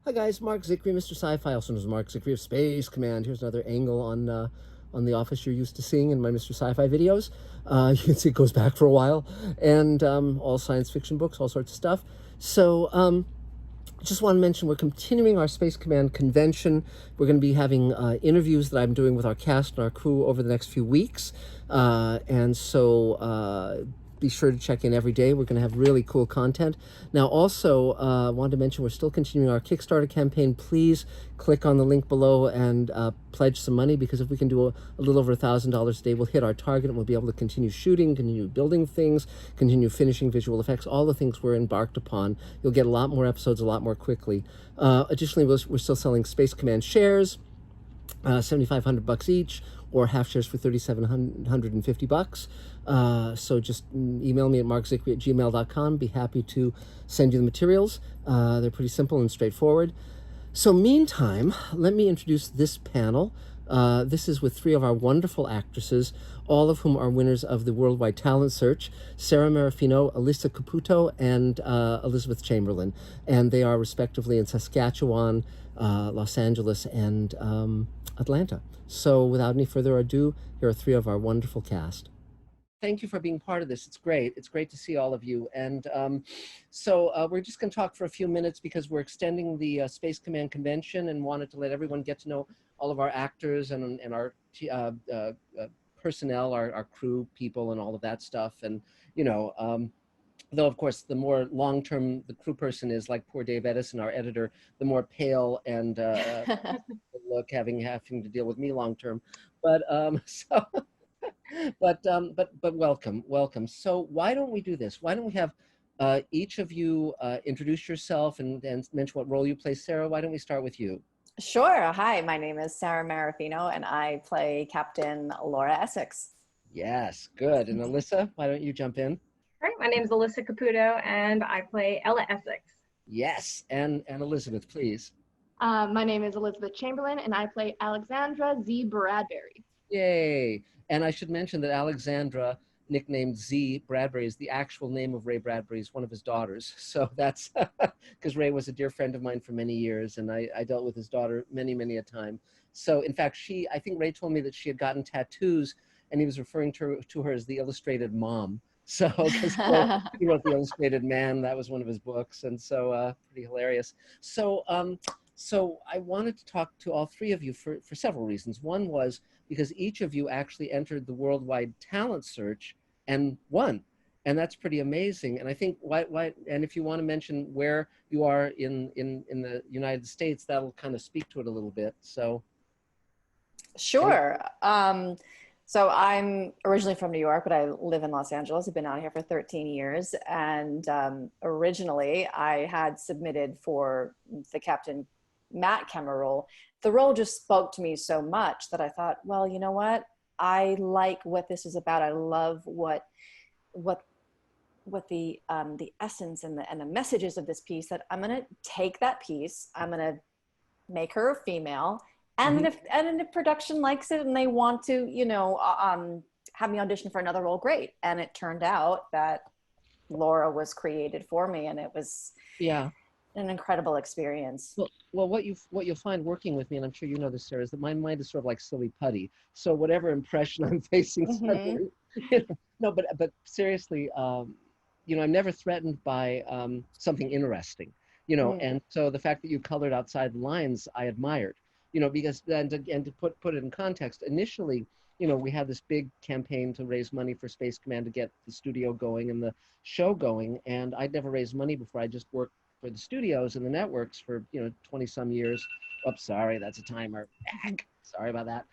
Hi guys, Mark Zickery, Mr. Sci-Fi, also known as Mark Zickery of Space Command. Here's another angle on the office you're used to seeing in my Mr. Sci-Fi videos. You can see it goes back for a while, and all science fiction books, all sorts of stuff. So just want to mention we're continuing our Space Command convention. We're going to be having interviews that I'm doing with our cast and our crew over the next few weeks. Be sure to check in every day. We're going to have really cool content. Now, also, wanted to mention we're still continuing our Kickstarter campaign. Please click on the link below and pledge some money, because if we can do a little over $1,000 a day, we'll hit our target and we'll be able to continue shooting, continue building things, continue finishing visual effects, all the things we're embarked upon. You'll get a lot more episodes a lot more quickly. Additionally, we're still selling Space Command shares. 7,500 bucks each, or half shares for 3,750 bucks. So just email me at markzickery@gmail.com. Be happy to send you the materials. They're pretty simple and straightforward. So meantime, let me introduce this panel. This is with three of our wonderful actresses, all of whom are winners of the Worldwide Talent Search: Sara Maraffino, Alyssa Caputo, and Elizabeth Chamberlain. And they are respectively in Saskatchewan, Los Angeles, and Atlanta. So without any further ado, here are three of our wonderful cast. Thank you for being part of this. It's great. It's great to see all of you. And we're just going to talk for a few minutes because we're extending the Space Command convention and wanted to let everyone get to know all of our actors and our personnel, our crew people and all of that stuff. And, though, of course, the more long-term the crew person is, like poor Dave Edison, our editor, the more pale and look having to deal with me long-term. But but welcome. So why don't we do this? Why don't we have each of you introduce yourself and mention what role you play? Sarah, why don't we start with you? Sure. Hi, my name is Sara Maraffino, and I play Captain Laura Essex. Yes, good. And Alyssa, why don't you jump in? All right, my name is Alyssa Caputo, and I play Ella Essex. Yes, and Elizabeth, please. My name is Elizabeth Chamberlain, and I play Alexandra Z. Bradbury. Yay! And I should mention that Alexandra, nicknamed Z Bradbury, is the actual name of Ray Bradbury, is one of his daughters. So that's because Ray was a dear friend of mine for many years, and I dealt with his daughter many a time. So in fact, I think Ray told me that she had gotten tattoos, and he was referring to her as the illustrated mom. So because he wrote The Illustrated Man, that was one of his books, and so pretty hilarious. So I wanted to talk to all three of you for several reasons. One was because each of you actually entered the Worldwide Talent Search and won. And that's pretty amazing. And I think and if you want to mention where you are in the United States, that'll kind of speak to it a little bit. So Sure. So I'm originally from New York, but I live in Los Angeles. I've been out here for 13 years. And originally I had submitted for the Captain Matt Kemmer role. The role just spoke to me so much that I thought, well, you know what? I like what this is about. I love what the essence and the messages of this piece, that I'm going to take that piece. I'm going to make her a female. And if production likes it and they want to, have me audition for another role, great. And it turned out that Laura was created for me, and it was an incredible experience. Well, what you'll find working with me, and I'm sure you know this, Sarah, is that my mind is sort of like silly putty. So whatever impression I'm facing, suddenly, no, but seriously, I'm never threatened by something interesting, and so the fact that you colored outside the lines, I admired. Because and to put it in context, initially, we had this big campaign to raise money for Space Command to get the studio going and the show going, and I'd never raised money before. I just worked for the studios and the networks for 20 some years. Oops, sorry, that's a timer. Sorry about that.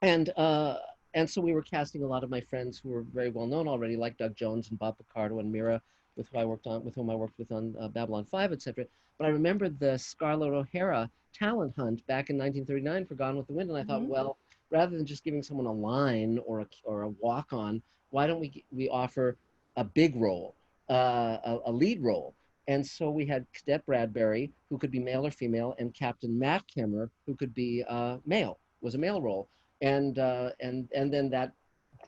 And so we were casting a lot of my friends who were very well known already, like Doug Jones and Bob Picardo and Mira, with whom I worked with on Babylon 5, etc. But I remembered the Scarlett O'Hara talent hunt back in 1939 for Gone with the Wind, and I thought, well, rather than just giving someone a line or a walk-on, why don't we offer a big role, a lead role? And so we had Cadet Bradbury, who could be male or female, and Captain Matt Kemmer, who could be male, was a male role. And then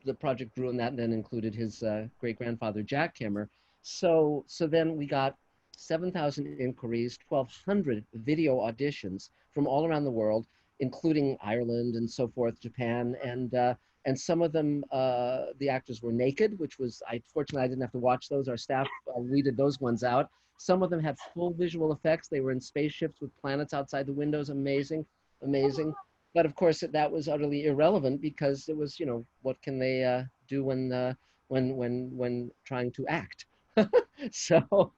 the project grew, and that then included his great-grandfather, Jack Kemmer. So then we got 7,000 inquiries, 1,200 video auditions from all around the world, including Ireland and so forth, Japan, and some of them, the actors were naked, which was, fortunately I didn't have to watch those. Our staff weeded those ones out. Some of them had full visual effects. They were in spaceships with planets outside the windows. Amazing, amazing. But of course, that was utterly irrelevant because it was, what can they do when trying to act? So,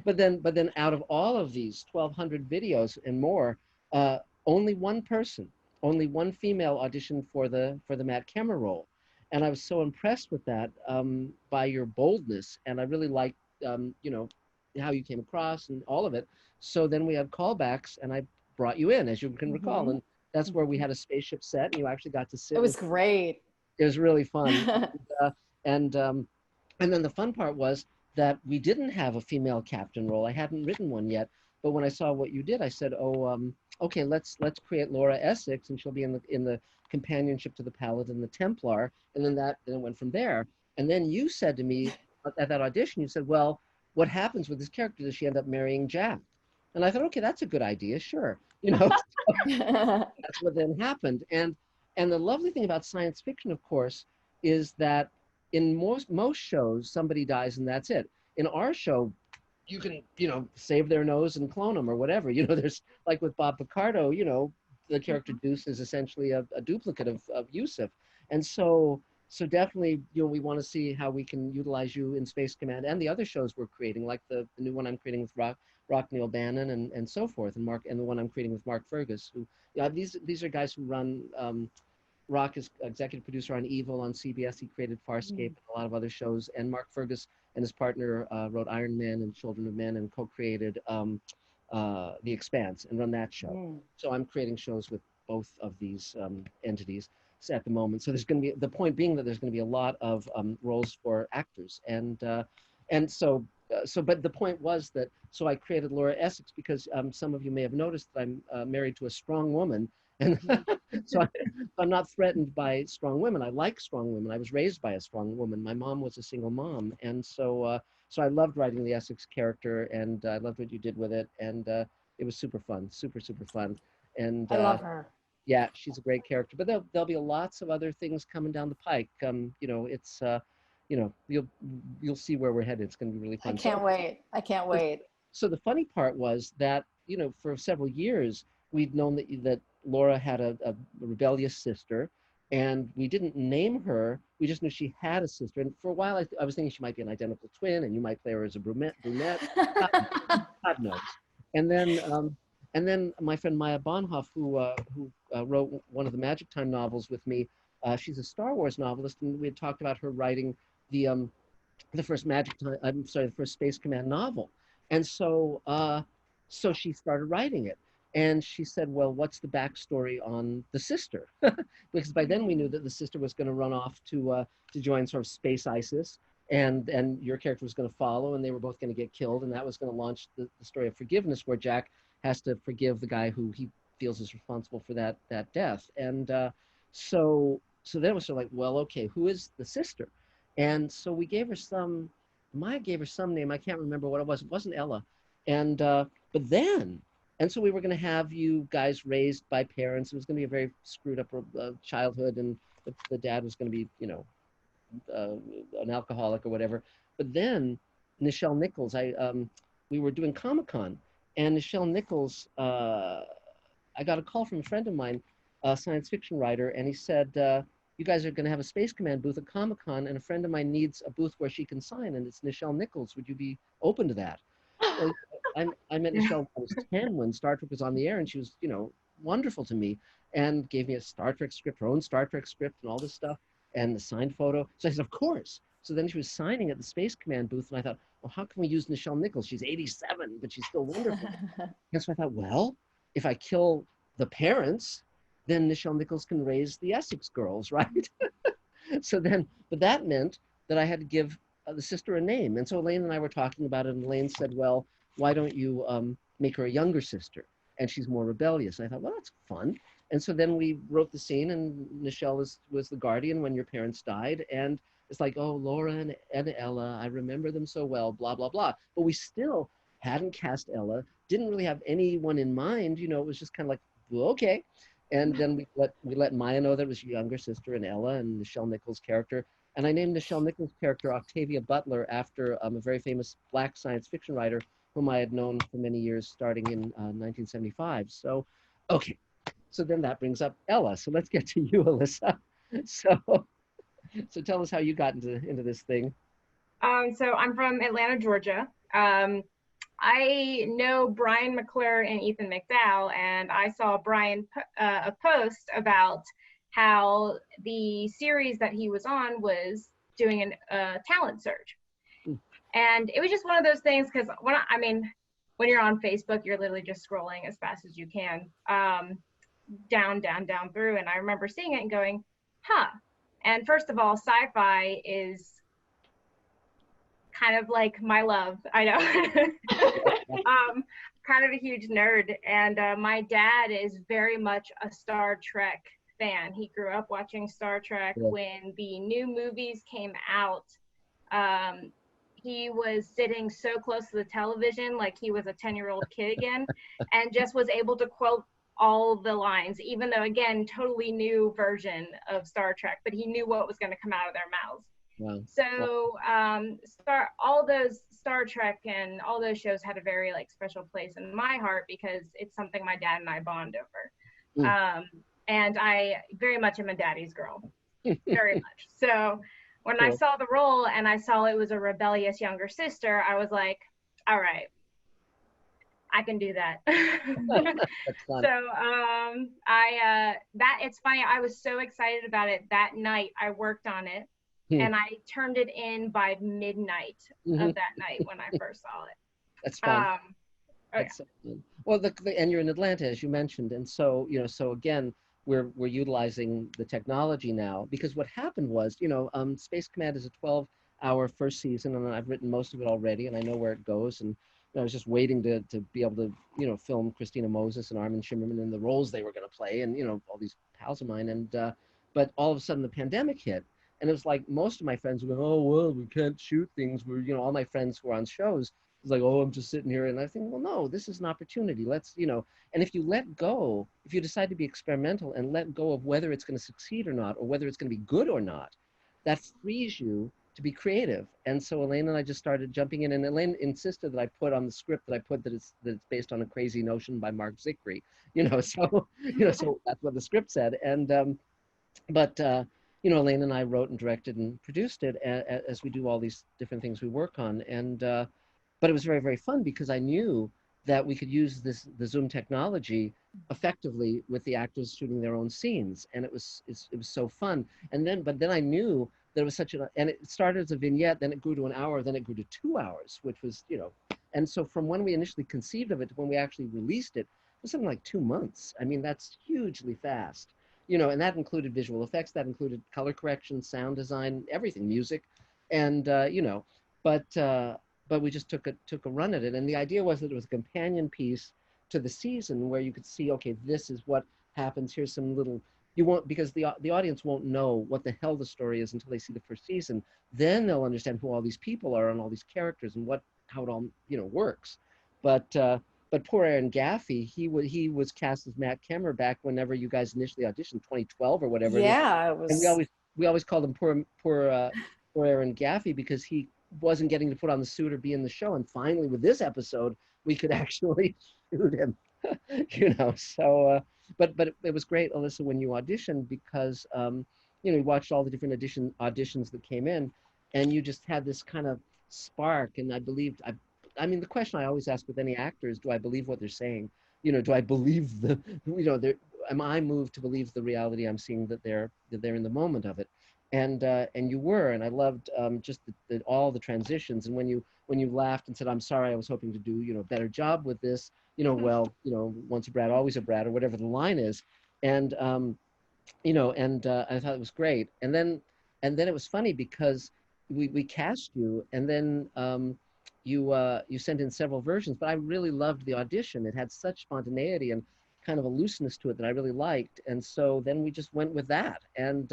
but then out of all of these 1,200 videos and more, only one person, only one female auditioned for the Matt Kemmer role, and I was so impressed with that, by your boldness, and I really liked, how you came across and all of it. So then we had callbacks, and I brought you in, as you can recall, and that's where we had a spaceship set, and you actually got to sit. It was great. It was really fun, and then the fun part was that we didn't have a female captain role. I hadn't written one yet, but when I saw what you did, I said, "Oh, okay, let's create Laura Essex, and she'll be in the companionship to the Paladin, the Templar," and then it went from there. And then you said to me at that audition, you said, "Well, what happens with this character? Does she end up marrying Jack?" And I thought, okay, that's a good idea, sure. That's what then happened. And the lovely thing about science fiction, of course, is that in most shows, somebody dies and that's it. In our show, you can, save their nose and clone them or whatever. There's, like with Bob Picardo, the character Deuce is essentially a duplicate of Yusuf. And so definitely, we want to see how we can utilize you in Space Command and the other shows we're creating, like the new one I'm creating with Rockne O'Bannon and so forth, and the one I'm creating with Mark Fergus, who, these are guys who run, Rock is executive producer on Evil on CBS. He created Farscape and a lot of other shows. And Mark Fergus and his partner wrote Iron Man and Children of Men and co-created The Expanse and run that show. So I'm creating shows with both of these entities at the moment. So there's going to be, the point being that there's going to be a lot of roles for actors. But the point was that, so I created Laura Essex because some of you may have noticed that I'm married to a strong woman. And so I'm not threatened by strong women. I like strong women. I was raised by a strong woman. My mom was a single mom. And so I loved writing the Essex character, and I loved what you did with it. And it was super fun, super, super fun. And I love her. Yeah, she's a great character. But there'll be lots of other things coming down the pike. It's, you'll see where we're headed. It's going to be really fun. I can't wait. I can't wait. So the funny part was that, for several years, we'd known that Laura had a rebellious sister, and we didn't name her. We just knew she had a sister. And for a while, I was thinking she might be an identical twin, and you might play her as a brunette. God knows. And then my friend Maya Bonhoff, who wrote one of the Magic Time novels with me, she's a Star Wars novelist, and we had talked about her writing the first the first Space Command novel. And so she started writing it. And she said, well, what's the backstory on the sister? Because by then we knew that the sister was going to run off to join sort of Space ISIS, and your character was going to follow, and they were both going to get killed, and that was going to launch the story of forgiveness, where Jack has to forgive the guy who he feels is responsible for that death. And so then it was sort of like, well, okay, who is the sister? And so we gave her Maya gave her some name. I can't remember what it was. It wasn't Ella. And so we were going to have you guys raised by parents. It was going to be a very screwed up childhood, and the dad was going to be, an alcoholic or whatever. But then Nichelle Nichols, we were doing Comic-Con, and Nichelle Nichols, I got a call from a friend of mine, a science fiction writer, and he said, you guys are going to have a Space Command booth at Comic-Con, and a friend of mine needs a booth where she can sign, and it's Nichelle Nichols. Would you be open to that? So I met Nichelle when I was 10 when Star Trek was on the air, and she was, wonderful to me, and gave me a Star Trek script, her own Star Trek script and all this stuff, and the signed photo. So I said, of course. So then she was signing at the Space Command booth, and I thought, well, how can we use Nichelle Nichols? She's 87, but she's still wonderful. And so I thought, well, if I kill the parents, then Nichelle Nichols can raise the Essex girls, right? But that meant that I had to give the sister a name. And so Elaine and I were talking about it, and Elaine said, well, why don't you make her a younger sister? And she's more rebellious. And I thought, well, that's fun. And so then we wrote the scene, and Nichelle was the guardian when your parents died. And it's like, oh, Laura and Ella, I remember them so well, blah, blah, blah. But we still, hadn't cast Ella, didn't really have anyone in mind. You know, it was just kind of like, well, okay. And then we let Maya know that it was your younger sister and Ella and Nichelle Nichols' character. And I named Nichelle Nichols' character Octavia Butler after a very famous Black science fiction writer whom I had known for many years, starting in 1975. So, okay. So then that brings up Ella. So let's get to you, Alyssa. So, so tell us how you got into this thing. So I'm from Atlanta, Georgia. I know Brian McClure and Ethan McDowell, and I saw Brian a post about how the series that he was on was doing a talent search. And it was just one of those things, because when you're on Facebook, you're literally just scrolling as fast as you can, down through. And I remember seeing it and going, huh. And first of all, Sci-Fi is kind of like my love. I know. Kind of a huge nerd. And my dad is very much a Star Trek fan. He grew up watching Star Trek. When the new movies came out. He was sitting so close to the television, like he was a 10-year-old kid again, and just was able to quote all the lines, even though, again, totally new version of Star Trek, but he knew what was going to come out of their mouths. Wow. So all those Star Trek and all those shows had a very special place in my heart, because it's something my dad and I bond over. And I very much am a daddy's girl, very much. So when I saw the role and I saw it was a rebellious younger sister, I was like, all right, I can do that. That's fun. So it's funny, I was so excited about it that night. I worked on it and I turned it in by midnight of that night when I first saw it. That's fun. That's so fun. Well, and you're in Atlanta, as you mentioned, and so so again, we're utilizing the technology now, because what happened was, Space Command is a 12-hour first season, and I've written most of it already, and I know where it goes, and I was just waiting to be able to film Christina Moses and Armin Shimmerman in the roles they were going to play, and all these pals of mine, and but all of a sudden the pandemic hit, and it was like most of my friends were going, oh well, we can't shoot things. We're all my friends who are on shows. It's like, oh, I'm just sitting here. And I think, well, no, this is an opportunity. Let's, and if you let go, if you decide to be experimental and let go of whether it's going to succeed or not, or whether it's going to be good or not, that frees you to be creative. And so Elaine and I just started jumping in, and Elaine insisted that I put on the script that it's based on a crazy notion by Mark Zickery, so, so that's what the script said. And, Elaine and I wrote and directed and produced it as we do all these different things we work on. And, but it was very, very fun, because I knew that we could use the Zoom technology effectively with the actors shooting their own scenes, and it was so fun. But then I knew that it was and it started as a vignette, then it grew to an hour, then it grew to 2 hours, which was and so from when we initially conceived of it to when we actually released it, it was something like 2 months. I mean, that's hugely fast, and that included visual effects, that included color correction, sound design, everything, music, and but we just took a run at it. And the idea was that it was a companion piece to the season, where you could see, okay, this is what happens. Here's some little, because the audience won't know what the hell the story is until they see the first season. Then they'll understand who all these people are and all these characters and how it all, works. But poor Aaron Gaffey, he was cast as Matt Kemmer back whenever you guys initially auditioned, 2012 or whatever. Yeah, it was. And we always called him poor Aaron Gaffey, because he wasn't getting to put on the suit or be in the show. And finally, with this episode, we could actually shoot him, so, but it was great, Alyssa, when you auditioned, because, you watched all the different auditions that came in, and you just had this kind of spark. And I mean, the question I always ask with any actor is, do I believe what they're saying? Do I believe am I moved to believe the reality I'm seeing, that they're in the moment of it? And you were, and I loved just all the transitions. And when you laughed and said, "I'm sorry, I was hoping to do a better job with this," well, once a brat, always a brat, or whatever the line is. And I thought it was great. And then it was funny, because we cast you, and then you sent in several versions. But I really loved the audition. It had such spontaneity and kind of a looseness to it that I really liked. And so then we just went with that. And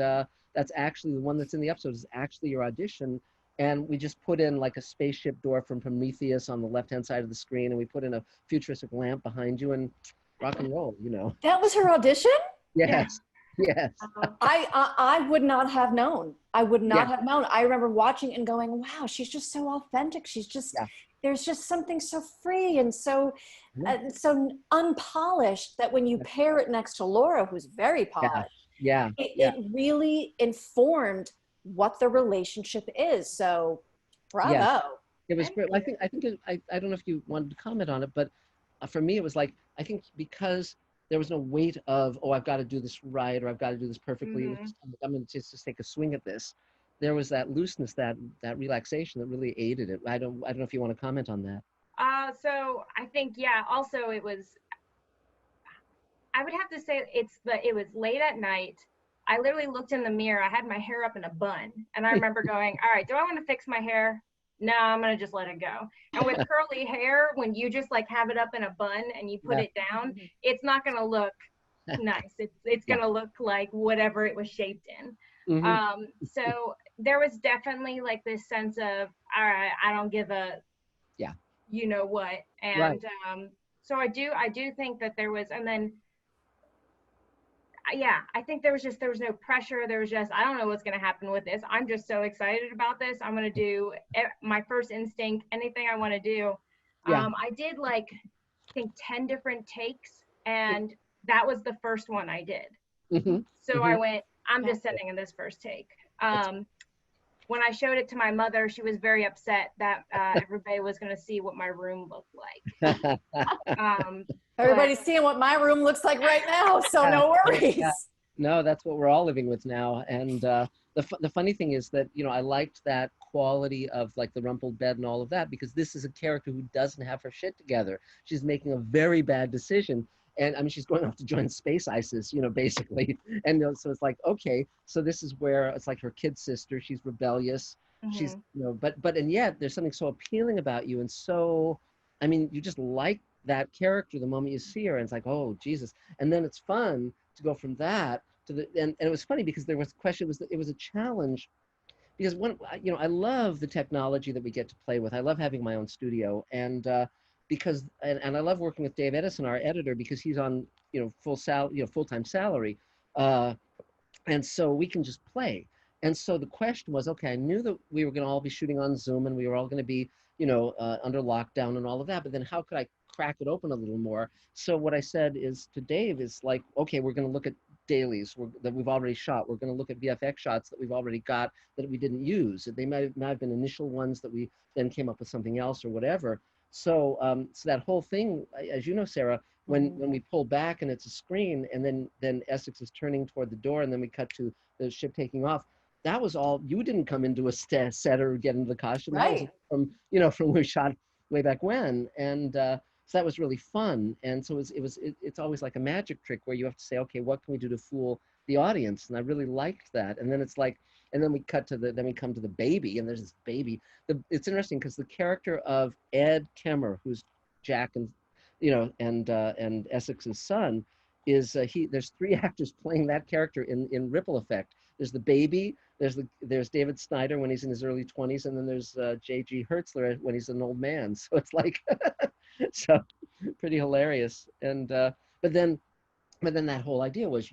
that's actually the one that's in the episode, is actually your audition. and we just put in like a spaceship door from Prometheus on the left-hand side of the screen, and we put in a futuristic lamp behind you, and rock and roll, you know. That was her audition? Yes, yes, I would not have known. I would not yeah, have known. I remember watching and going, wow, she's just so authentic. She's just, yeah. there's just something so free and so, Yeah. so unpolished that when you pair it next to Laura, who's very Yeah, polished, yeah, yeah. it really informed what the relationship is. So Yes, bravo. it was Thank great. you. I don't know if you wanted to comment on it, but for me, it was like, I think because there was no weight of, oh, I've got to do this right, or I've got to do this perfectly. It was Mhm. just, I'm going to just take a swing at this. There was that looseness, that relaxation that really aided it. I don't know if you want to comment on that. So I think, yeah, also it was, I would have to say it was late at night. I literally looked in the mirror. I had my hair up in a bun. And I remember going, all right, do I want to fix my hair? No, I'm going to just let it go. And with curly hair, when you just like have it up in a bun and you put Yeah. it down, it's not going to look nice. It's Yeah. going to look like whatever it was shaped in. Mm-hmm. So there was definitely like this sense of, all right, I don't give a, Yeah. you know what. Right. And so I do think that there was, and then yeah, I think there was no pressure. There was just, I don't know what's going to happen with this. I'm just so excited about this. I'm going to do my first instinct, anything I want to do. Yeah. I did like, I think 10 different takes, and that was the first one I did. Mm-hmm. So Mm-hmm. I went, I'm just sending in this first take. When I showed it to my mother, she was very upset that everybody was going to see what my room looked like. Everybody's seeing what my room looks like right now. So no worries. Yeah. No, that's what we're all living with now. And the funny thing is that, you know, I liked that quality of like the rumpled bed and all of that, because this is a character who doesn't have her shit together. She's making a very bad decision. And I mean, she's going off to join Space ISIS, you know, basically. And so it's like, okay, so this is where it's like her kid sister. She's rebellious. She's, you know, and yet there's something so appealing about you. And so, I mean, you just like that character the moment you see her. And it's like, oh, Jesus. And then it's fun to go from that to the, and it was funny because there was a question, it was a challenge because you know, I love the technology that we get to play with. I love having my own studio, and because and I love working with Dave Edison, our editor, because he's on, you know, full-time salary, and so we can just play. And so the question was, okay, I knew that we were going to all be shooting on Zoom, and we were all going to be, you know, under lockdown and all of that. But then how could I crack it open a little more? So what I said is to Dave is like, okay, we're going to look at dailies that we've already shot. We're going to look at VFX shots that we've already got that we didn't use. They might have been initial ones that we then came up with something else or whatever. So so that whole thing, as you know, Sarah, when we pull back and it's a screen, and then Essex is turning toward the door, and then we cut to the ship taking off. That was all. You didn't come into a set or get into the costume. Right. That was from, you know, from we shot way back when, and so that was really fun. And so it's always like a magic trick where you have to say, okay, what can we do to fool the audience? And I really liked that. And then it's like, and then we come to the baby, and there's this baby. It's interesting because the character of Ed Kemmer, who's Jack and, you know, and Essex's son, is there's three actors playing that character in ripple effect. There's the baby, there's David Snyder when he's in his early 20s, and then there's J.G. Hertzler when he's an old man. So it's like, so pretty hilarious. And but then that whole idea was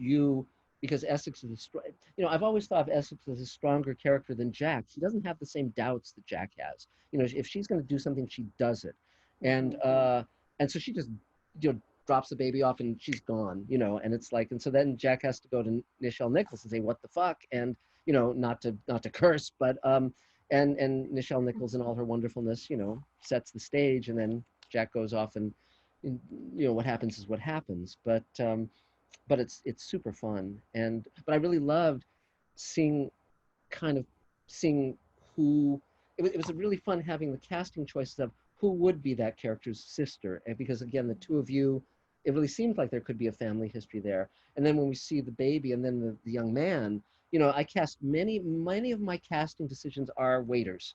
because Essex is you know, I've always thought of Essex as a stronger character than Jack. She doesn't have the same doubts that Jack has. You know, if she's going to do something, she does it. And so she just, you know, drops the baby off and she's gone, you know. And it's like, and so then Jack has to go to Nichelle Nichols and say, what the fuck? And, you know, not to curse, but and Nichelle Nichols in all her wonderfulness, you know, sets the stage, and then Jack goes off and you know, what happens is what happens. But it's super fun. But I really loved seeing who it was really fun having the casting choices of who would be that character's sister. And because again, the two of you, it really seemed like there could be a family history there. And then when we see the baby and then the young man, you know, I cast many of my casting decisions are waiters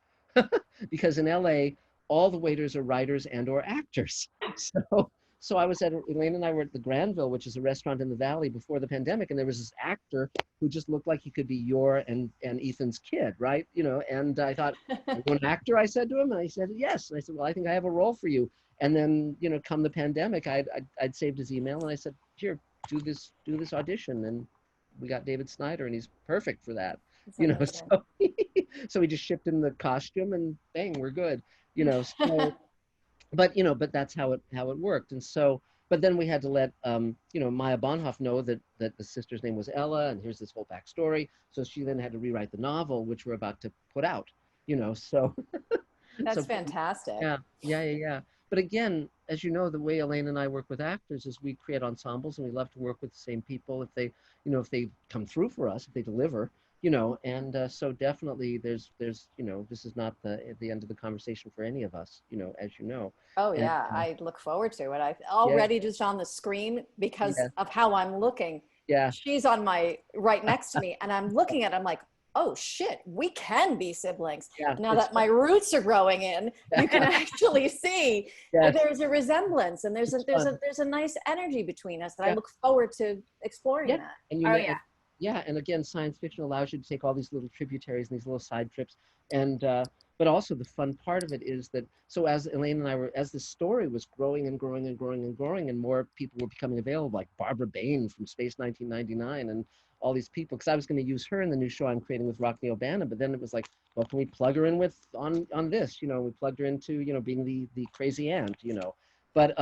because in LA all the waiters are writers and or actors. So So I was at, Elaine and I were at the Granville, which is a restaurant in the Valley before the pandemic, and there was this actor who just looked like he could be your and Ethan's kid, right? You know, and I thought, "Are you an actor?" I said to him, and he said, "Yes." And I said, "Well, I think I have a role for you." And then, you know, come the pandemic, I'd saved his email, and I said, "Here, do this audition." And we got David Snyder, and he's perfect for that. That's You know, amazing. so so we just shipped him the costume, and bang, we're good. You know, so but you know, but that's how it worked. And so, but then we had to let you know, Maya Bonhoff know that the sister's name was Ella, and here's this whole backstory. So she then had to rewrite the novel, which we're about to put out. You know, so That's so fantastic. yeah. But again, as you know, the way Elaine and I work with actors is we create ensembles, and we love to work with the same people if they, you know, if they come through for us, if they deliver, you know. And so definitely, there's, you know, this is not the end of the conversation for any of us, you know, as you know. Oh And yeah, I look forward to it. I yeah, already just on the screen because yeah, of how I'm looking. yeah, She's on my right next to me, and I'm looking at. I'm like, oh shit, we can be siblings. yeah. And now It's that my roots are growing in, you can fun. actually see Yes, there's a resemblance, and it's fun. there's a nice energy between us that I Yeah, look forward to exploring yeah. that. And you Oh know, yeah. yeah, and again, science fiction allows you to take all these little tributaries and these little side trips, and but also the fun part of it is that, so as Elaine and I were, as the story was growing and growing and growing and growing, and more people were becoming available, like Barbara Bain from Space 1999, and all these people, because I was going to use her in the new show I'm creating with Rockney O'Bannon, but then it was like, well, can we plug her in with on this? You know, we plugged her into, you know, being the crazy aunt, you know, but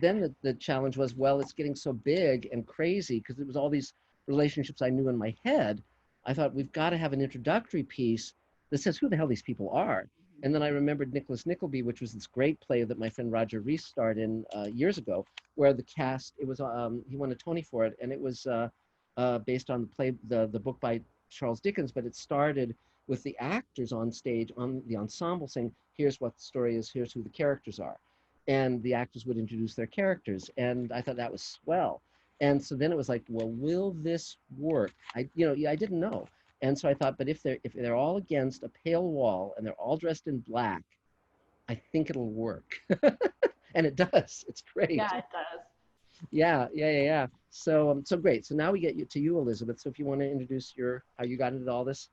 then the challenge was, well, it's getting so big and crazy because it was all these relationships I knew in my head. I thought we've got to have an introductory piece that says who the hell these people are. And then I remembered Nicholas Nickleby, which was this great play that my friend Roger Rees starred in years ago, where the cast, it was he won a Tony for it, and it was based on the play, the book by Charles Dickens, but it started with the actors on stage on the ensemble saying, "Here's what the story is, here's who the characters are," and the actors would introduce their characters, and I thought that was swell. And so then it was like, well, will this work? You know, I didn't know. And so I thought, but if they're all against a pale wall and they're all dressed in black, I think it'll work. And it does. It's great. Yeah, it does. Yeah. So so great. So now we get to you, Elizabeth. So if you want to introduce your how you got into all this.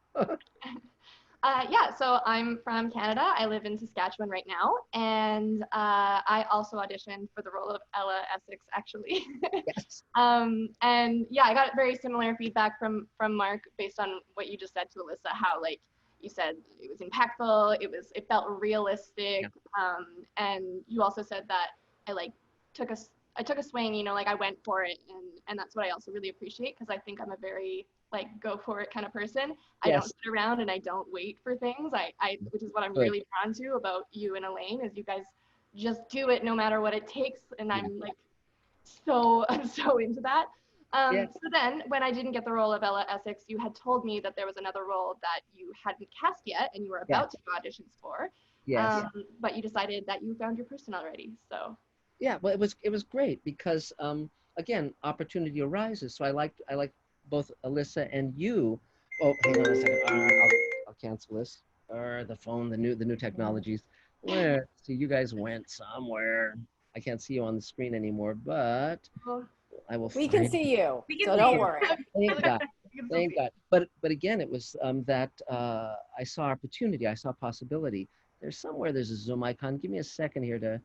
Yeah, so I'm from Canada. I live in Saskatchewan right now, and I also auditioned for the role of Ella Essex, actually. Yes. And yeah, I got very similar feedback from Mark based on what you just said to Alyssa. How like you said it was impactful, it felt realistic, Yeah. and you also said that I like took a I took a swing, you know, like I went for it, and that's what I also really appreciate because I think I'm a very like go for it kind of person. I don't Yes. sit around and I don't wait for things. Which is what I'm Good. really drawn to about you and Elaine is you guys just do it no matter what it takes, and Yeah. I'm like so I'm so into that. Yeah. So then when I didn't get the role of Ella Essex, you had told me that there was another role that you hadn't cast yet and you were Yeah. about to do auditions for. Yes. But you decided that you found your person already. So Yeah, well, it was great because again, opportunity arises. So I like both Alyssa and you. Oh, hang on a second. I'll cancel this. Or the phone, the new technologies. Where see you guys went somewhere. I can't see you on the screen anymore, but well, I will We can find. see you, We can so see don't you. worry. Thank God. We can still Thank see God. But again, it was that I saw opportunity. I saw possibility. There's a Zoom icon. Give me a second here to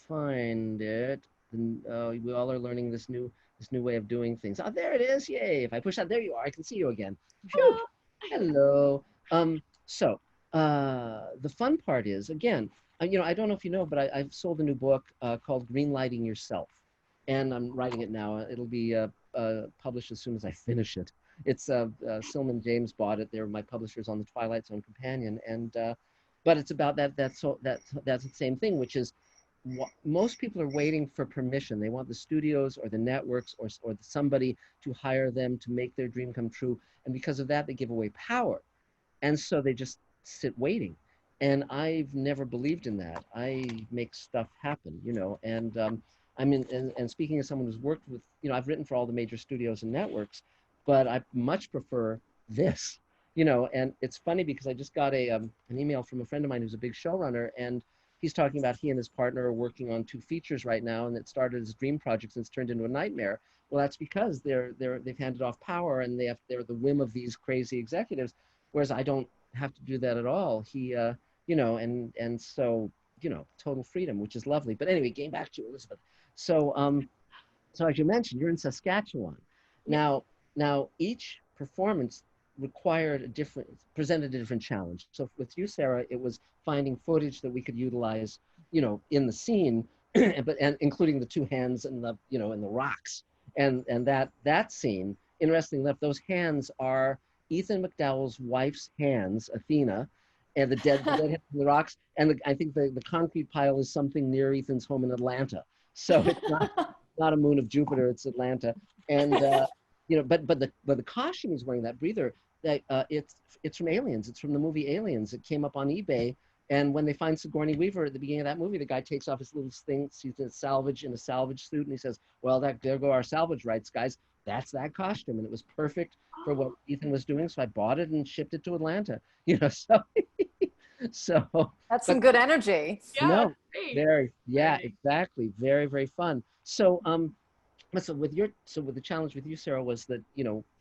find it. We all are learning this new way of doing things. Oh, there it is. Yay. If I push that, there you are. I can see you again. Phew. hello. Hello. So the fun part is, again, you know, I don't know if you know, but I've sold a new book called Greenlighting Yourself, and I'm writing it now. It'll be published as soon as I finish it. It's Silman James bought it. They're my publishers on the Twilight Zone Companion, and but it's about that. That's the same thing, which is most people are waiting for permission. They want the studios or the networks or somebody to hire them to make their dream come true, and because of that, they give away power, and so they just sit waiting. And I've never believed in that. I make stuff happen, you know. And I mean, and speaking as someone who's worked with, you know, I've written for all the major studios and networks, but I much prefer this, you know. And it's funny because I just got an email from a friend of mine who's a big showrunner, and he's talking about he and his partner are working on 2 features right now, and it started as a dream project and it's turned into a nightmare. Well, that's because they've handed off power and they're the whim of these crazy executives, whereas I don't have to do that at all. He, and so, total freedom, which is lovely. But anyway, getting back to Elizabeth. So, so as you mentioned, you're in Saskatchewan. Now, each performance presented a different challenge. So with you, Sara, it was finding footage that we could utilize, in the scene, and including the 2 hands and and the rocks, and that scene. Interestingly enough, those hands are Ethan McDowell's wife's hands, Athena, and the dead hand from the rocks, and I think the concrete pile is something near Ethan's home in Atlanta. So it's not a moon of Jupiter, it's Atlanta. And but the costume he's wearing, that breather, that it's from Aliens. It's from the movie Aliens. It came up on eBay, and when they find Sigourney Weaver at the beginning of that movie, the guy takes off his little thing, he's in a salvage suit, and he says, "Well, there go our salvage rights, guys. That's that costume," and it was perfect for what Ethan was doing. So I bought it and shipped it to Atlanta. So That's some good energy. Yeah, no, great. very, yeah, Great. exactly, very, very fun. So so with the challenge with you, Sara, was that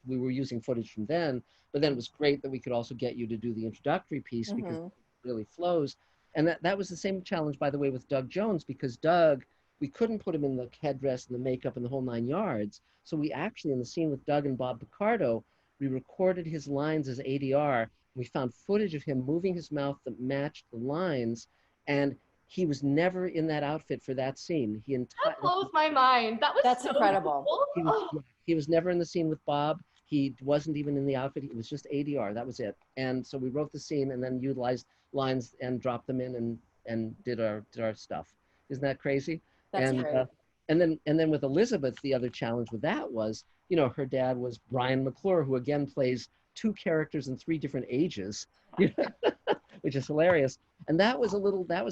we were using footage from then, but then it was great that we could also get you to do the introductory piece because it really flows. And that was the same challenge, by the way, with Doug Jones, because Doug, we couldn't put him in the headdress and the makeup and the whole 9 yards. So we actually, in the scene with Doug and Bob Picardo, we recorded his lines as ADR. We found footage of him moving his mouth that matched the lines, and he was never in that outfit for that scene. That blows my mind. That's so incredible. Cool. He was never in the scene with Bob. He wasn't even in the outfit. It was just ADR. That was it. And so we wrote the scene and then utilized lines and dropped them in and did our stuff. Isn't that crazy? That's great. And then with Elizabeth, the other challenge with that was, her dad was Brian McClure, who again plays 2 characters in 3 different ages, which is hilarious. And that was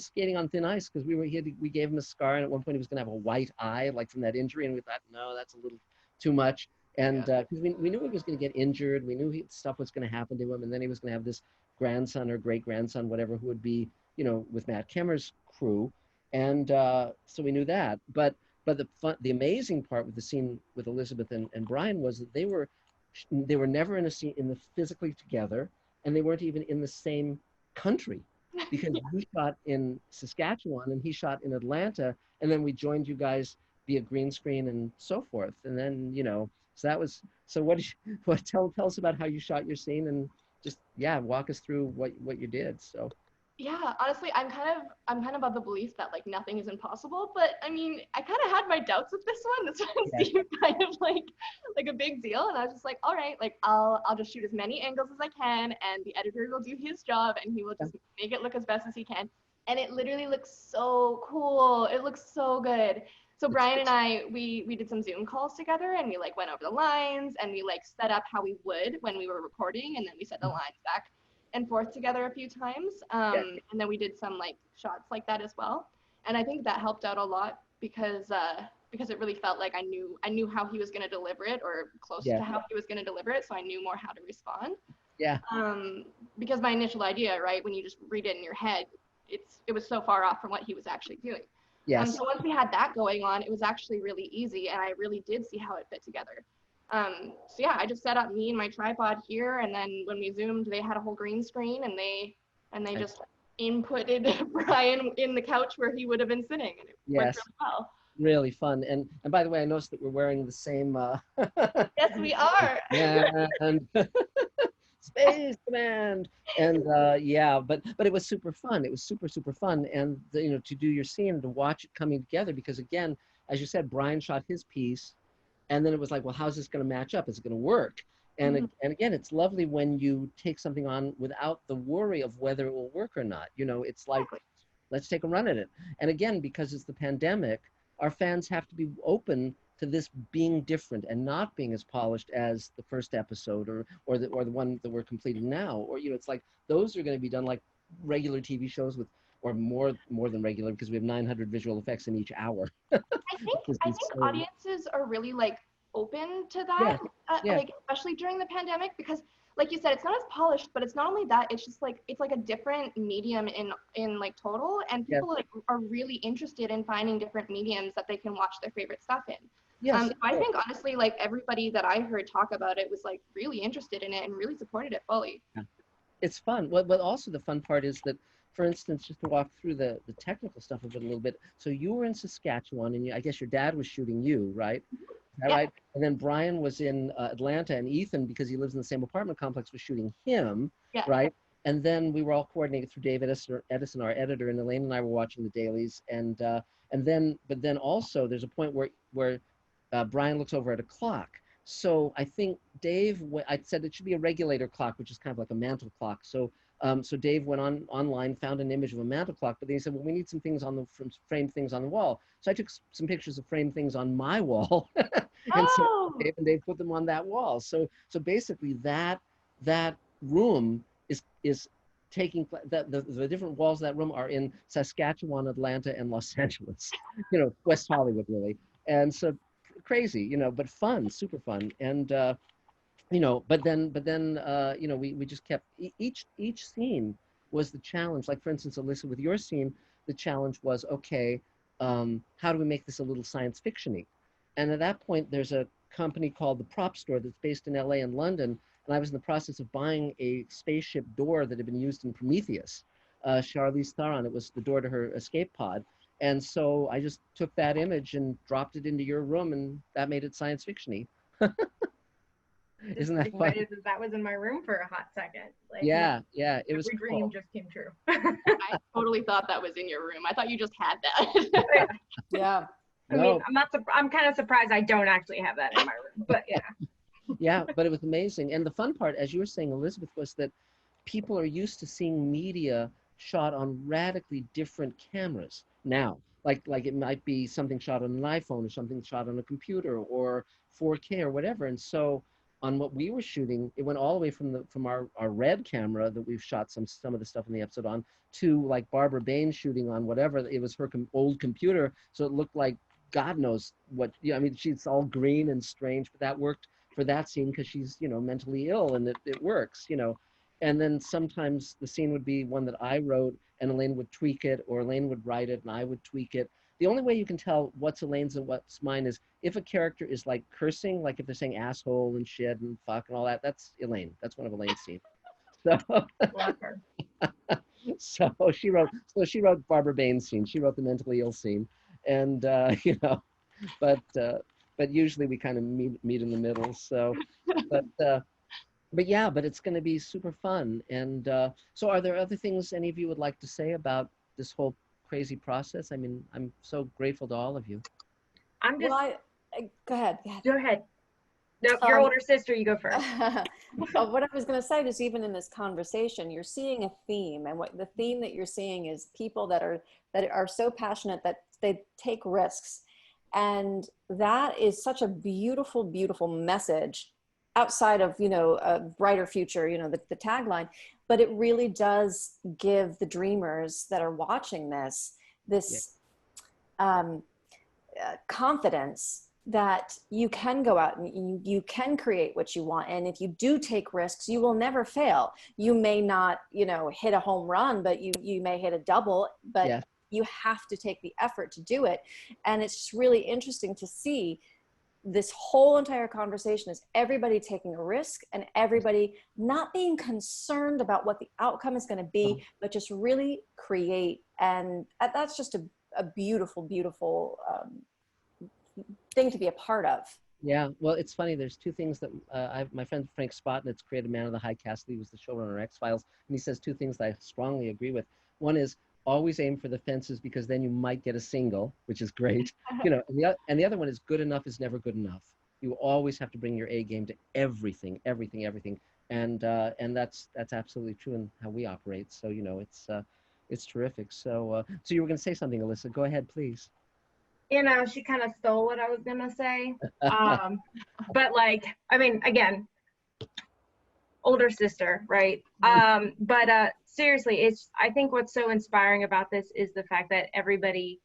skating on thin ice, because we gave him a scar, and at one point he was going to have a white eye, like from that injury, and we thought, no, that's a little too much. And because we knew he was going to get injured, we knew stuff was going to happen to him, and then he was going to have this grandson or great grandson, whatever, who would be, with Matt Kemmer's crew, and so we knew that. But the amazing part with the scene with Elizabeth and Brian was that they were never in a scene physically together, and they weren't even in the same country, because you shot in Saskatchewan and he shot in Atlanta, and then we joined you guys via green screen and so forth. And then so that was tell us about how you shot your scene, and just walk us through what you did. So Yeah, honestly, I'm kind of of the belief that like nothing is impossible, but I mean, I kind of had my doubts with this one. This one seemed kind of like a big deal, and I was just like, all right, like I'll just shoot as many angles as I can, and the editor will do his job, and he will just make it look as best as he can. And it literally looks so cool. It looks so good. So Brian and I, we did some Zoom calls together, and we like went over the lines, and we like set up how we would when we were recording, and then we set the lines back and forth together a few times, and then we did some like shots like that as well. And I think that helped out a lot because it really felt like I knew how he was going to deliver it, or close to how he was going to deliver it, so I knew more how to respond. Because my initial idea, right, when you just read it in your head, it was so far off from what he was actually doing. So once we had that going on, it was actually really easy, and I really did see how it fit together. So yeah, I just set up me and my tripod here, and then when we zoomed, they had a whole green screen, and they just inputted Brian in the couch where he would have been sitting, and it worked really well. Really fun. And by the way, I noticed that we're wearing the same Yes, we are. and Space Command, and but it was super fun. It was super fun, and to do your scene, to watch it coming together, because again, as you said, Brian shot his piece, and then it was like, well, how's this going to match up? Is it going to work? And and again, it's lovely when you take something on without the worry of whether it will work or not. It's like, let's take a run at it. And again, because it's the pandemic, our fans have to be open to this being different and not being as polished as the first episode or the one that we're completing now. Or it's like those are going to be done like regular TV shows with, or more than regular, because we have 900 visual effects in each hour. I think audiences are really like open to that, like especially during the pandemic, because like you said, it's not as polished, but it's not only that, it's just like, it's like a different medium in like total, and Yeah. people like are really interested in finding different mediums that they can watch their favorite stuff in. Yes. So I think honestly, like everybody that I heard talk about it was like really interested in it and really supported it fully. Yeah. It's fun. But also the fun part is that, for instance, just to walk through the technical stuff of it a little bit. So you were in Saskatchewan, and I guess your dad was shooting you, right? Is that Yeah. right? And then Brian was in Atlanta, and Ethan, because he lives in the same apartment complex, was shooting him, Yeah. right? And then we were all coordinated through Dave Edison, our editor, and Elaine and I were watching the dailies. But then also there's a point where Brian looks over at a clock. So I think Dave, I said it should be a regulator clock, which is kind of like a mantle clock. So Dave went online, found an image of a mantle clock, but then he said, well, we need some things framed things on the wall. So I took some pictures of framed things on my wall, and so Dave put them on that wall. So basically that room is taking the different walls of that room are in Saskatchewan, Atlanta, and Los Angeles, West Hollywood really, and so crazy, but fun, super fun, and. But then, we just kept each scene was the challenge. Like for instance, Alyssa, with your scene, the challenge was, okay, how do we make this a little science fiction-y? And at that point, there's a company called the Prop Store that's based in LA and London, and I was in the process of buying a spaceship door that had been used in Prometheus. Charlize Theron, it was the door to her escape pod. And so I just took that image and dropped it into your room, and that made it science fiction-y. Isn't that fun? That was in my room for a hot second. Like, yeah, it was every cool. dream just came true. I totally thought that was in your room. I thought you just had that. Yeah. I mean, I'm kind of surprised I don't actually have that in my room, but yeah. Yeah, but it was amazing. And the fun part, as you were saying, Elizabeth, was that people are used to seeing media shot on radically different cameras now. Like it might be something shot on an iPhone or something shot on a computer or 4K or whatever. And so on what we were shooting, it went all the way from our red camera that we've shot some of the stuff in the episode on, to like Barbara Bain shooting on whatever, it was her old computer, so it looked like God knows what. I mean, she's all green and strange, but that worked for that scene because she's mentally ill, and it works. And then sometimes the scene would be one that I wrote and Elaine would tweak it, or Elaine would write it and I would tweak it. The only way you can tell what's Elaine's and what's mine is if a character is like cursing, like if they're saying asshole and shit and fuck and all that, that's Elaine. That's one of Elaine's scenes. So, Love her. so she wrote Barbara Bain's scene. She wrote the mentally ill scene, and but usually we kind of meet in the middle. So, but it's going to be super fun. And so, are there other things any of you would like to say about this whole crazy process? I mean, I'm so grateful to all of you. I'm just. Well, go ahead. Go ahead. No, your older sister, you go first. What I was going to say is, even in this conversation, you're seeing a theme, and what the theme that you're seeing is people that are so passionate that they take risks, and that is such a beautiful, beautiful message. Outside of a brighter future, the tagline, but it really does give the dreamers that are watching this confidence that you can go out and you can create what you want. And if you do take risks, you will never fail. You may not, hit a home run, but you may hit a double, but you have to take the effort to do it. And it's just really interesting to see this whole entire conversation is everybody taking a risk and everybody not being concerned about what the outcome is going to be, but just really create. And that's just a beautiful, beautiful thing to be a part of. Yeah, well, it's funny. There's two things that my friend Frank Spotnitz created Man of the High Castle. He was the showrunner on X-Files, and he says two things that I strongly agree with. One is always aim for the fences, because then you might get a single, which is great. And the other one is good enough is never good enough. You always have to bring your A game to everything, and that's absolutely true in how we operate. So it's terrific. So you were going to say something, Alyssa? Go ahead, please. She kind of stole what I was gonna say. But again, older sister, right? But seriously, I think what's so inspiring about this is the fact that everybody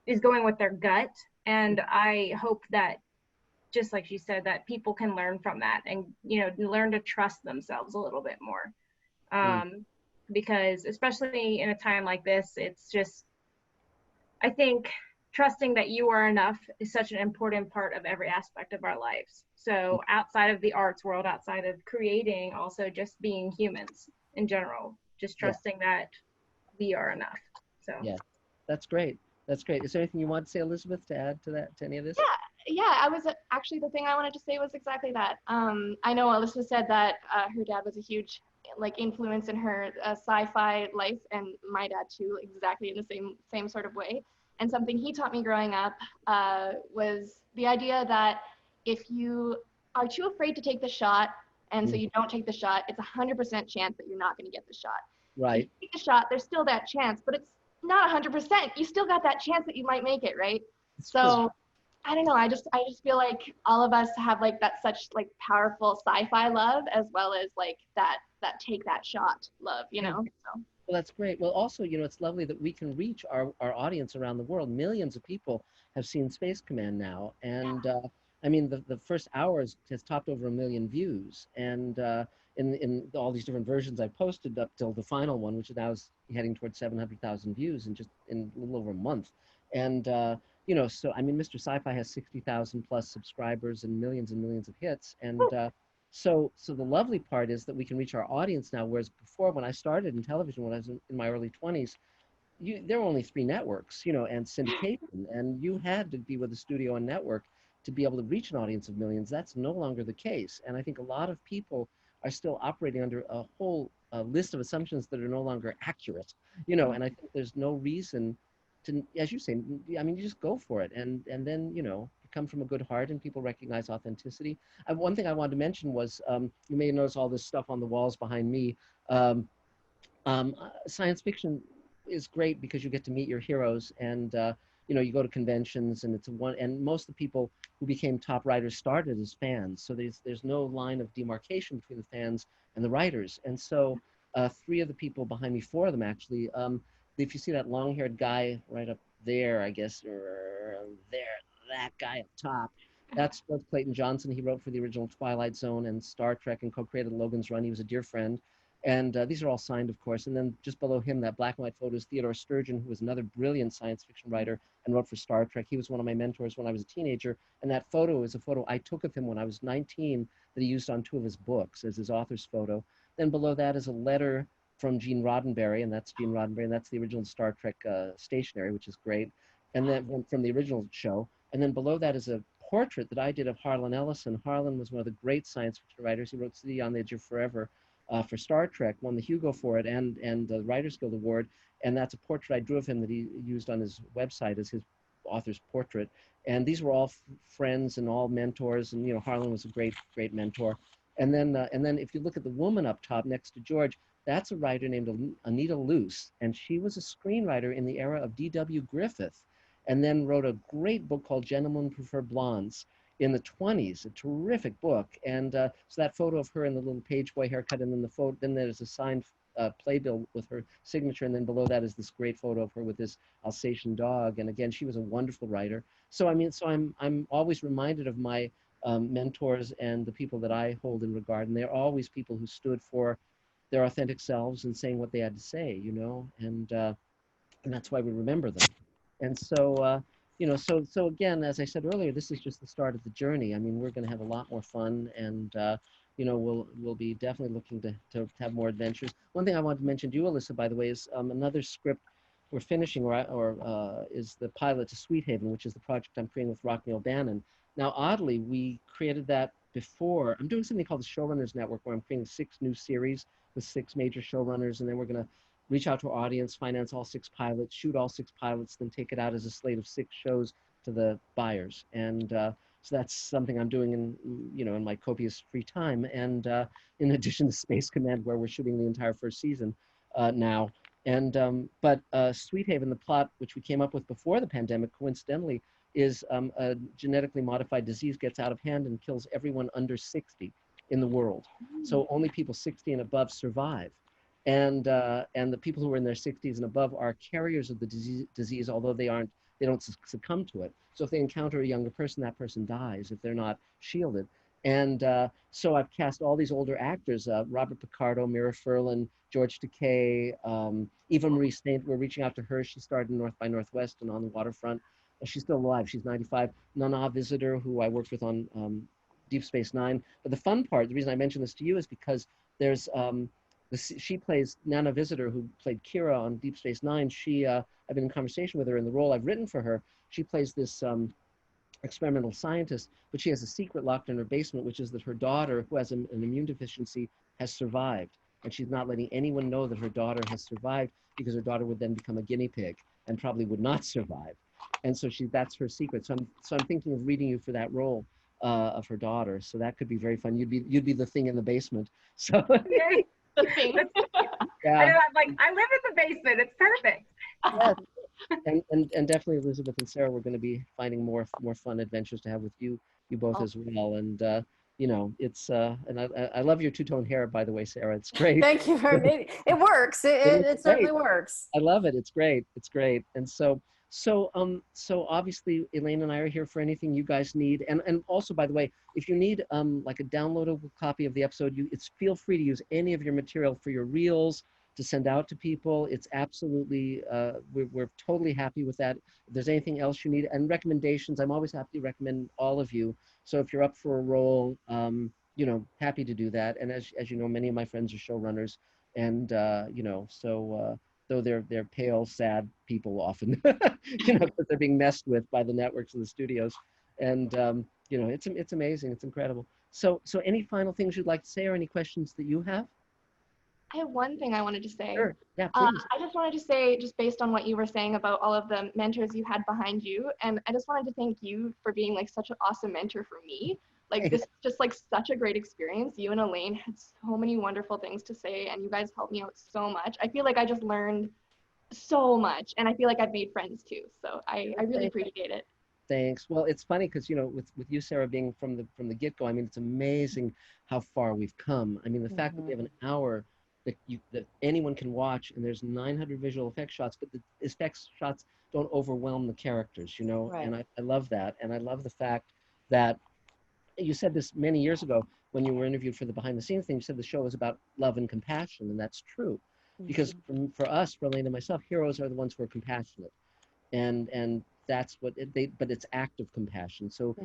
is going with their gut, and I hope that just like she said, that people can learn from that and, you know, learn to trust themselves a little bit more. Because especially in a time like this, it's just, I think trusting that you are enough is such an important part of every aspect of our lives. So outside of the arts world, outside of creating, also just being humans in general, just trusting that we are enough. So Yeah, that's great. That's great. Is there anything you want to say, Elizabeth, to add to that, to any of this? Yeah, I was actually, the thing I wanted to say was exactly that. I know Alyssa said that her dad was a huge like influence in her sci-fi life, and my dad too, exactly in the same sort of way. And something he taught me growing up was the idea that if you are too afraid to take the shot, and so you don't take the shot, it's 100% chance that you're not going to get the shot. Right. If you take the shot, there's still that chance, but it's not 100%. You still got that chance that you might make it, right? So I don't know. I just feel like all of us have like that such like powerful sci-fi love, as well as like that take that shot love, you know? So. Well, that's great. Well, also, you know, it's lovely that we can reach our audience around the world. Millions of people have seen Space Command now. And I mean, the first hour has topped over 1 million views. And in all these different versions I posted up till the final one, which now is heading towards 700,000 views in just in a little over a month. And, you know, so, I mean, Mr. Sci-Fi has 60,000 plus subscribers and millions of hits. And so the lovely part is that we can reach our audience now, whereas before, when I started in television, when I was in my early 20s, there were only 3 networks, you know, and syndication, and you had to be with a studio and network to be able to reach an audience of millions. That's no longer the case. And I think a lot of people are still operating under a whole list of assumptions that are no longer accurate, you know, and I think there's no reason to, as you say, I mean, you just go for it. And then, you know, you come from a good heart and people recognize authenticity. One thing I wanted to mention was, you may notice all this stuff on the walls behind me. Science fiction is great because you get to meet your heroes, and you know, you go to conventions, and and most of the people who became top writers started as fans, so there's no line of demarcation between the fans and the writers. And so 3 of the people behind me, 4 of them actually, if you see that long-haired guy right up there, I guess, or there, that guy up top, that's Clayton Johnson. He wrote for the original Twilight Zone and Star Trek and co-created Logan's Run. He was a dear friend. And these are all signed, of course. And then just below him, that black and white photo is Theodore Sturgeon, who was another brilliant science fiction writer and wrote for Star Trek. He was one of my mentors when I was a teenager. And that photo is a photo I took of him when I was 19 that he used on 2 of his books as his author's photo. Then below that is a letter from Gene Roddenberry, and that's Gene Roddenberry, and that's the original Star Trek stationery, which is great. And then from the original show. And then below that is a portrait that I did of Harlan Ellison. Harlan was one of the great science fiction writers. He wrote City on the Edge of Forever. For Star Trek, won the Hugo for it and the Writers Guild Award, and that's a portrait I drew of him that he used on his website as his author's portrait. And these were all friends and all mentors, and you know, Harlan was a great mentor. And then if you look at the woman up top next to George, that's a writer named Anita Luce, and she was a screenwriter in the era of D.W. Griffith, and then wrote a great book called Gentlemen Prefer Blondes in the 20s, a terrific book. And so that photo of her in the little page boy haircut, and then then there's a signed playbill with her signature, and then below that is this great photo of her with this Alsatian dog. And again, she was a wonderful writer. So I mean, so I'm always reminded of my mentors and the people that I hold in regard, and they're always people who stood for their authentic selves and saying what they had to say, you know, and that's why we remember them. And so, you know, so again, as I said earlier, this is just the start of the journey. I mean, we're going to have a lot more fun, and you know, we'll be definitely looking to have more adventures. One thing I wanted to mention to you, Alyssa, by the way, is another script we're finishing, or is the pilot to Sweet Haven, which is the project I'm creating with Rockne O'Bannon. Now, oddly, we created that before. I'm doing something called the Showrunners Network, where I'm creating 6 new series with 6 major showrunners, and then we're going to reach out to our audience, finance all 6 pilots, shoot all 6 pilots, then take it out as a slate of 6 shows to the buyers. And so that's something I'm doing in my copious free time. And in addition to Space Command, where we're shooting the entire first season now. And but Sweet Haven, the plot which we came up with before the pandemic, coincidentally, is a genetically modified disease gets out of hand and kills everyone under 60 in the world. So only people 60 and above survive. And the people who are in their 60s and above are carriers of the disease, although they aren't they don't succumb to it. So if they encounter a younger person, that person dies if they're not shielded. And so I've cast all these older actors, Robert Picardo, Mira Furlan, George Takei, Eva Marie Saint. We're reaching out to her. She starred in North by Northwest and On the Waterfront. She's still alive. She's 95. Nana Visitor, who I worked with on Deep Space Nine. But the fun part, the reason I mention this to you is because there's, she plays Nana Visitor, who played Kira on Deep Space Nine. I've been in conversation with her in the role I've written for her. She plays this experimental scientist, but she has a secret locked in her basement, which is that her daughter, who has an immune deficiency, has survived. And she's not letting anyone know that her daughter has survived, because her daughter would then become a guinea pig and probably would not survive. And so that's her secret. So I'm thinking of reading you for that role of her daughter. So that could be very fun. You'd be the thing in the basement. So The thing. yeah. I know, I'm like, I live in the basement. It's perfect. Yes. And definitely Elizabeth and Sarah, we're going to be finding more fun adventures to have with you both as well. And you know, it's and I love your two-tone hair, by the way, Sarah. It's great. Thank you very much. It works. It certainly works. I love it. It's great. It's great. And so obviously Elaine and I are here for anything you guys need. And also, by the way, if you need like a downloadable copy of the episode, feel free to use any of your material for your reels to send out to people. It's absolutely, we're totally happy with that. If there's anything else you need, and recommendations, I'm always happy to recommend all of you. So if you're up for a role, you know, happy to do that. And as you know, many of my friends are showrunners, and you know, so though they're pale, sad people often, you know, because they're being messed with by the networks and the studios. And you know, it's amazing, it's incredible. So any final things you'd like to say, or any questions that you have? I have one thing I wanted to say. Sure. Yeah, please. I just wanted to say, just based on what you were saying about all of the mentors you had behind you, and I just wanted to thank you for being like such an awesome mentor for me. Like this is just like such a great experience. You and Elaine had so many wonderful things to say, and you guys helped me out so much. I feel like I just learned so much, and I feel like I've made friends too. So I really appreciate it. Thanks. Well, it's funny because, you know, with you, Sarah, being from the get-go, I mean, it's amazing how far we've come. I mean, the fact that we have an hour that anyone can watch, and there's 900 visual effects shots, but the effects shots don't overwhelm the characters, you know. Right. And I love that. And I love the fact that you said this many years ago when you were interviewed for the behind the scenes thing. You said the show was about love and compassion, and that's true. Because for us, for Elaine and myself, heroes are the ones who are compassionate, and that's what but it's active compassion. So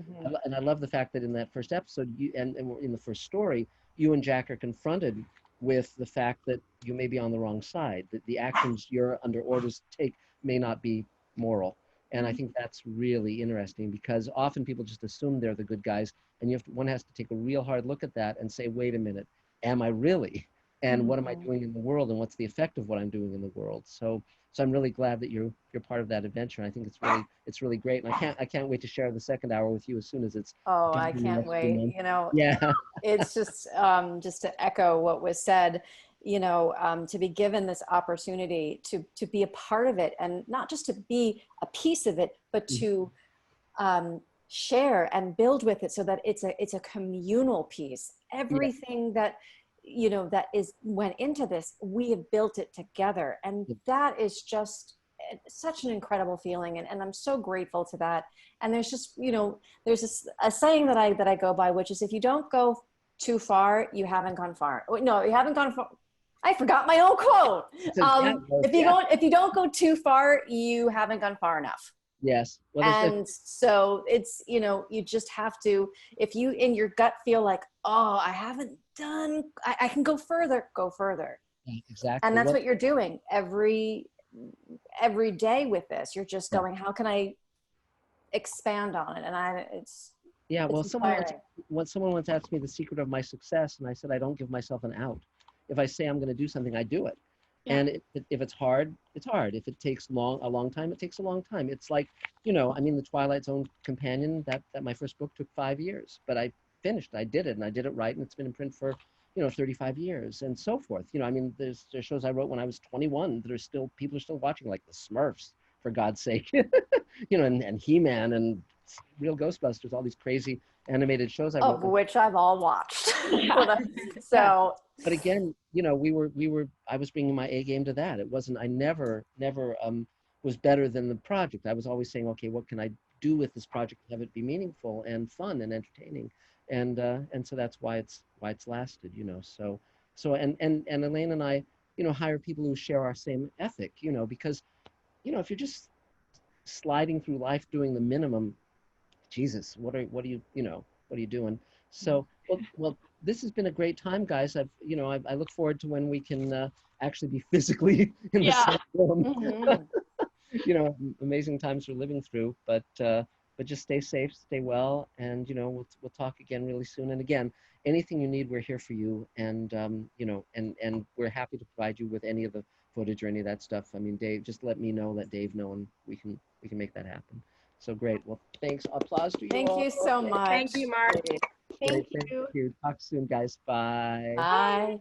and I love the fact that in that first episode, you and in the first story, you and Jack are confronted with the fact that you may be on the wrong side, that the actions you're under orders to take may not be moral. And I think that's really interesting, because often people just assume they're the good guys, and one has to take a real hard look at that and say, wait a minute, am I really? And what am I doing in the world, and what's the effect of what I'm doing in the world? So I'm really glad that you're part of that adventure. I think it's really great, and I can't wait to share the second hour with you as soon as it's Oh, done I can't wait. You know, yeah. it's just to echo what was said, you know, to be given this opportunity to be a part of it, and not just to be a piece of it, but to share and build with it, so that it's a communal piece. Everything that, you know, that went into this, we have built it together, and that is just such an incredible feeling, and I'm so grateful to that. And there's just, you know, there's a saying that I go by, which is, if you don't go too far, you haven't gone far. No, you haven't gone far. I forgot my own quote. If you don't go too far, you haven't gone far enough. Yes. Well, and so it's, you know, you just have to, if you in your gut feel like, oh, I haven't done, I can go further, go further. Yeah, exactly. And that's what you're doing every day with this. You're just going, how can I expand on it? And it's well, someone once asked me the secret of my success, and I said, I don't give myself an out. If I say I'm going to do something, I do it. Yeah. And if it's hard, it's hard. If it takes a long time, it takes a long time. It's like, you know, I mean, The Twilight Zone Companion, that my first book took 5 years, but I finished, I did it, and I did it right, and it's been in print for, you know, 35 years and so forth. You know, I mean, there's shows I wrote when I was 21 that people are still watching, like the Smurfs, for God's sake, you know, and He-Man and Real Ghostbusters, all these crazy animated shows I wrote. Which I've all watched. So. But again, you know, I was bringing my A game to that. It wasn't, I never was better than the project. I was always saying, okay, what can I do with this project to have it be meaningful and fun and entertaining, and so that's why it's lasted, you know. So and Elaine and I, you know, hire people who share our same ethic, you know, because, you know, if you're just sliding through life doing the minimum, Jesus, what are you, you know, what are you doing? So, well, this has been a great time, guys. I look forward to when we can actually be physically in the Yeah. same room. Mhm. You know, amazing times we're living through, but just stay safe, stay well, and, you know, we'll talk again really soon. And again, anything you need, we're here for you, and you know, and we're happy to provide you with any of the footage or any of that stuff. I mean, Dave, just let me know, let Dave know, and we can make that happen. So great. Well, thanks. Applause to you Thank all. you so much. Thank you, Mark. Great. Thank Thank you. you. Talk soon, guys. Bye. Bye.